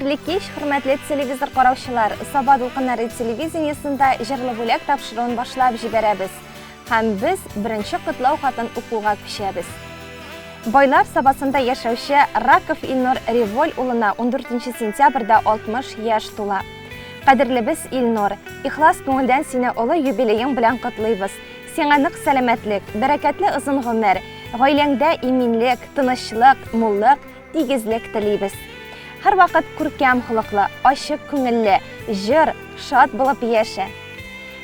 Хәерле кич, хөрмәтле телевизор караучылар. Саба дулкыннары телевидениесында җырлы бүләк тапшыруын башлап җибәрәбез. Һәм без беренче котлау хатын укуга күчәбез. Байлар сабасында яшәүче Раков Илнур Револь улына 14 сентябрьдә 60 яшь тула. Кадерлебез Илнур, ихлас күңелдән сине олы юбилеең белән котлыйбыз. Сиңа нык сәламәтлек, бәрәкәтле озын гомер, гаиләңдә иминлек, тынычлык, муллык, тигезлек телибез. Һәр вакыт күркәм холыклы, ачык күңелле, җыр, шат булып яшә.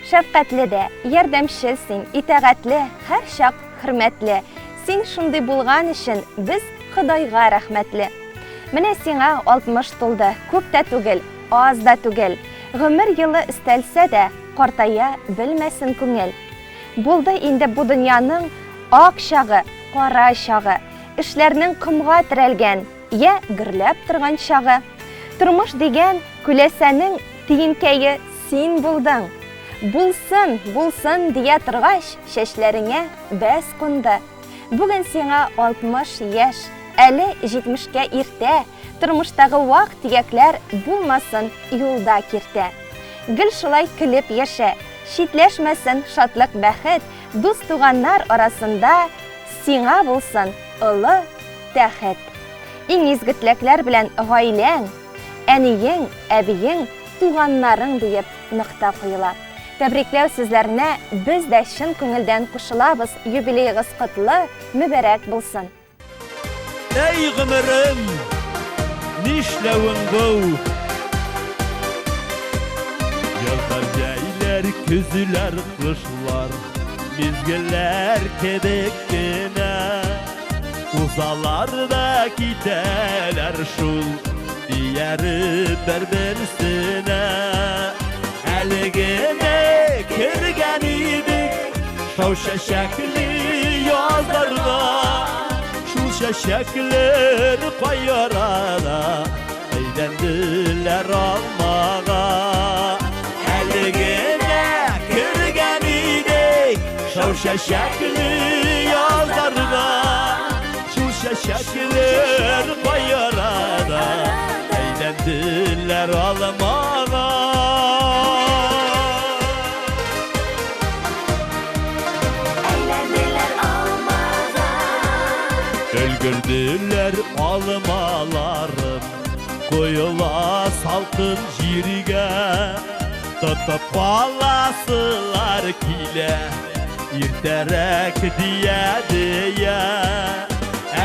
Шәфкатьле дә, ярдәмчел син, итәгатьле, һәр чак хөрмәтле. Син шундый булган өчен без Худайга рәхмәтле. Менә сиңа 60 тулды, күп тә түгел, аз да түгел. Гомер елы истәлсә дә, картая белмәсен күңел. Булды инде бу дөньяның ак чагы, кара чагы, эшләрнең комга терәлгән, я гөрләп торган чагы. Тормыш дигән күләсәнең тиенкәе син булдың. Булсын, булсын дия торгач, чәчләреңә бәс кунды. Бүген сиңа 60 яшь, әле 70-кә иртә. Тормыштагы вак тиякләр булмасын юлда киртә. Гел шулай көлеп яшә, шитләшмәсен шатлык бәхет, дус туганнар арасында сиңа булсын олы тәхет. Иң изге теләкләр белән гаиләң, әниең, әбиең, туганнарың диеп нокта куела. Тәбрикләү сүзләренә без дә чын күңелдән кушылабыз. Юбилейгыз котлы, мүбәрәк булсын. Эй гомерем, нишләвең бу? Язлар, җәйләр, көзләр, кышлар, мизгелләр кебек кенә. Узалар да китәләр шул, дияры бер-берсенә. Әле генә кергән идек шау чәчәкле язларга. Шул чәчәкләр кайрада әйләнделәр алмага. Әле генә кергән идек шау чәчәкле язларга. Шул чәчәкләр кайрада әйләнделәр алмага. Өлгерделәр алмаларым, коела салкын җиргә. Тотып аласылар килә, иртәрәк дия.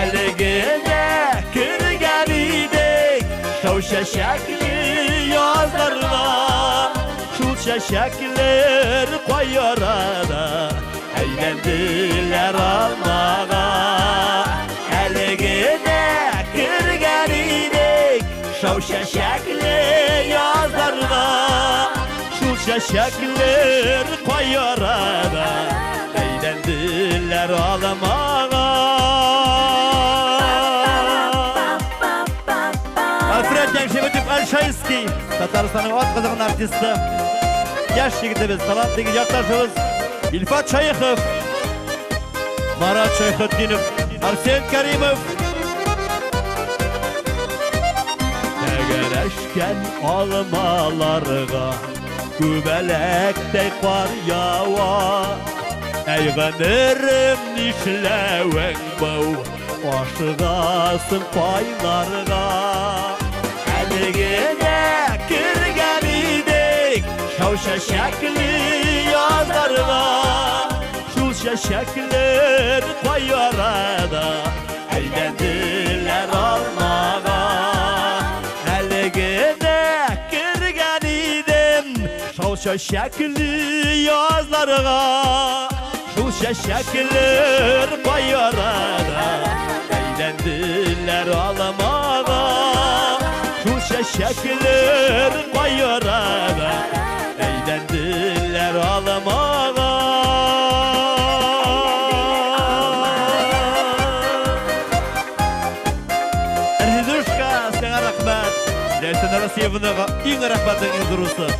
Әле генә кергән идек шау чәчәкле язларга. Шул чәчәкләр кайрада әйләнделәр алмага. Әле генә кергән идек шау чәчәкле язларга. Шул чәчәкләр кайрада әйләнделәр алмага. Альфред Яңшеветов Альшайский, Татарстанның ат кызыгын артисты. Яшь егетебез, талантлы якташыбыз Илфат Шайхов, Марат Шайхетдинов, Арсен Каримов. Тәгәрәшкән алмаларга күбәләктәй кар ява. Әй гомерем, нишләвең бу? Ашыгасың пайларга. Әле генә кергән идек шау чәчәкле язларга. Шул чәчәкләр кайрада әйләнделәр алмага. Әле генә кергән идем шау чәчәкле язларга. Шул чәчәкләр кайрада әйләнделәр алмага. Шул чәчәкләр кайрада әйләнделәр алмага. Әрзидушка, сиңа рәхмәт. Ләйсән Расиевнаға иң рәхмәтең зурусы.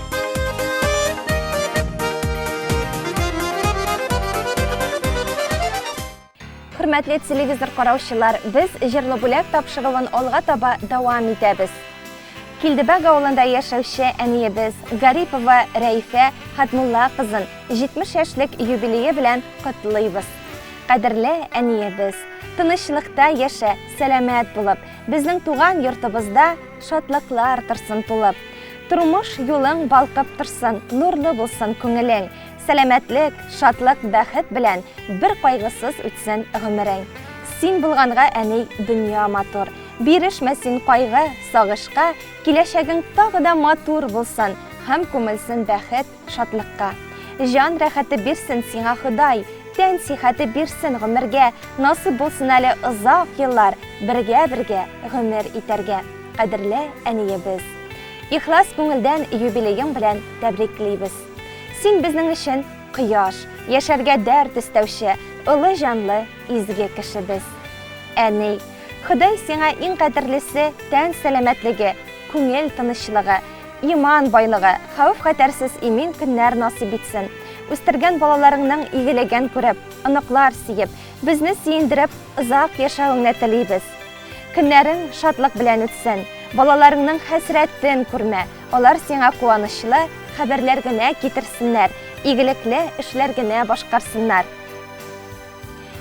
Хөрмәтле телевизор караучылар, без җырлы бүләк тапшыруын алга таба дәвам итәбез. Килдебәк авылында яшәүче әниебез Гарипова Рәйфә Хатмулла кызын 70 яшьлек юбилее белән котлыйбыз. Кадерле әниебез, тынычлыкта яшә, сәламәт булып, безнең туган йортыбызда шатлыклар торсын тулып. Тормыш юлың балкып торсын, нурлы булсын күңелең, сәламәтлек, шатлык, бәхет белән бер кайгысыз үтсен гомерең. Син булганга әни дөнья матур, бирешмәсен кайгы, сагышка, киләчәгең тагы да матур булсын һәм күмелсен бәхет, шатлыкка. Җан рәхәте бирсен сиңа Ходай, тән сихәте бирсен гомергә, насыйп булсын әле озак еллар бергә гомер итәргә. Кадерле әниебез, ихлас күңелдән юбилеең белән тәбриклибез. Син безнең өчен кояш, яшәргә дәрт истәүче, улы җанлы, изге кешебез. Әни, Ходай сиңа иң кадерлесе тән сәламәтлеге, күңел тынычлыгы, иман байлыгы, хәвеф-хәтәрсез имин көннәр насыйп итсен. Үстергән балаларыңның игелеген күреп, оныклар сөеп, безне сөендереп, озак яшәвеңне телибез. Көннәрең шатлык белән үтсен, балаларыңның хәсрәтен күрмә, алар сиңа куанычлы хәбәрләр генә китерсеннәр, игелекле эшләр генә башкарсыннар.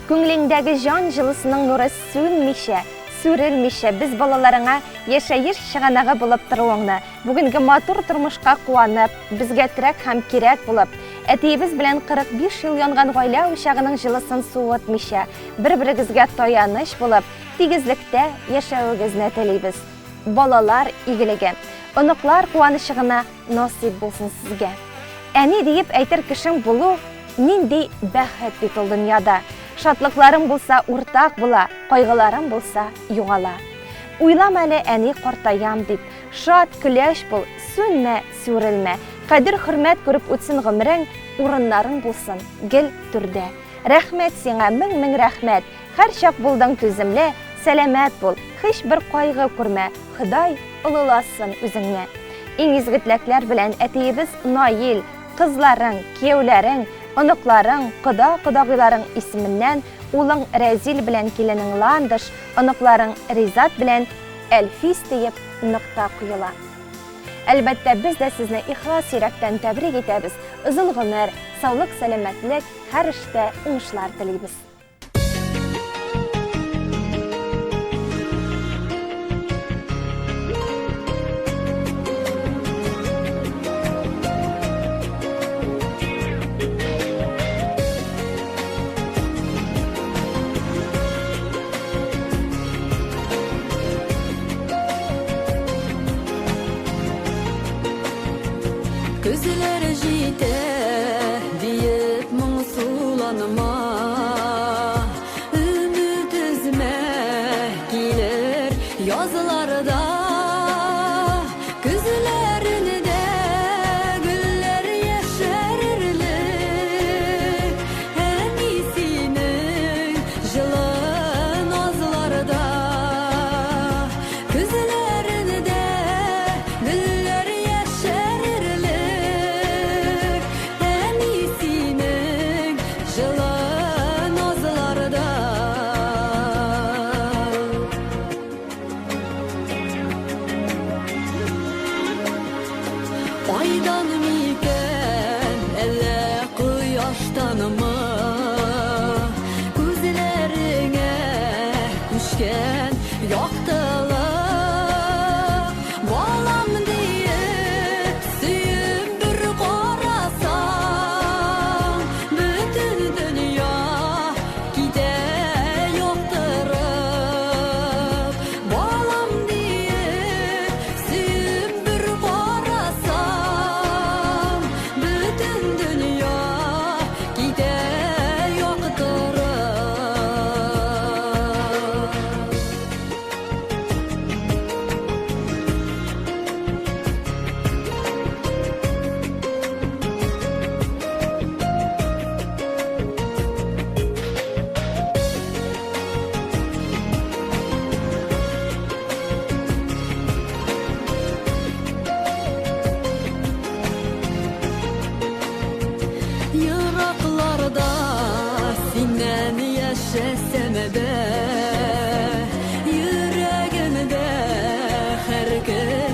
Күңелеңдәге җан җылысының нуры сүнмичә, сүрелмичә, без балаларыңа яшәеш чыганагы булып торуыңны, бүгенге матур тормышка куанып, безгә терәк һәм кирәк булып, әтиебез белән 45 ел янган гаилә учагының җылысын суытмичә, бер-берегезгә таяныч булып, тигезлектә яшәвегезне телибез. Балалар игелеге, оныклар куанышы гына насыйп булсын сезгә. Әни диеп әйтер кешең булу нинди бәхет бит ул дөньяда. Шатлыкларың булса уртак була, кайгыларың булса югала. Уйлам әле әни картаям дип, шат көләч бул, сүнмә, сүрелмә. Кадер хөрмәт күреп үтсен гомерең, урыннарың булсын гел түрдә. Рәхмәт сиңа, мең рәхмәт. Һәр чак булдың түземле, сәламәт бул, һич бер кайгы күрмә. Ходай олыласын үзеңне. Иң изге теләкләр белән әтиебез Наил, кызларың, кияүләрең, оныкларың, кода-кодагыйларың исеменнән, улың Рәзил белән киленең Ландыш, оныкларың Ризат белән Әлфис диеп нокта куела. Әлбәттә, без дә сезне ихлас йөрәктән тәбрик итәбез. Озын гомер, саулык, сәламәтлек, һәр эштә уңышлар телибез. Күзләре җитә диеп моңсуланыма, өмет үзмә килер язларда, күзләрендә гөлләр яшәрерлек, әни синең җылы назларда, күзләрендә гөлләр Айдан микән, әллә кояштанмы, күзләреңә күчкән яктылык, балам диеп сөеп бер карасаң, бөтен дөнья китә яктырып, балам диеп сөеп бер карасаң, бөтен дөнья китә яктырып. Йыракларда синнән яшәсәм дә, йөрәгемдә һәр көн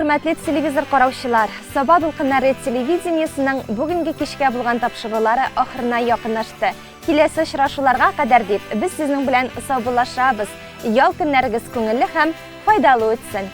Hürmetli televizor караучылар, Саба дулкыннары телевидениесенең бүгенге кичкә булган тапшырулары ахырына якынлашты. Киләсе очрашуларга кадәр дип, без сезнең белән саубуллашабыз. Ял көннәрегез күңелле һәм файдалы үтсен.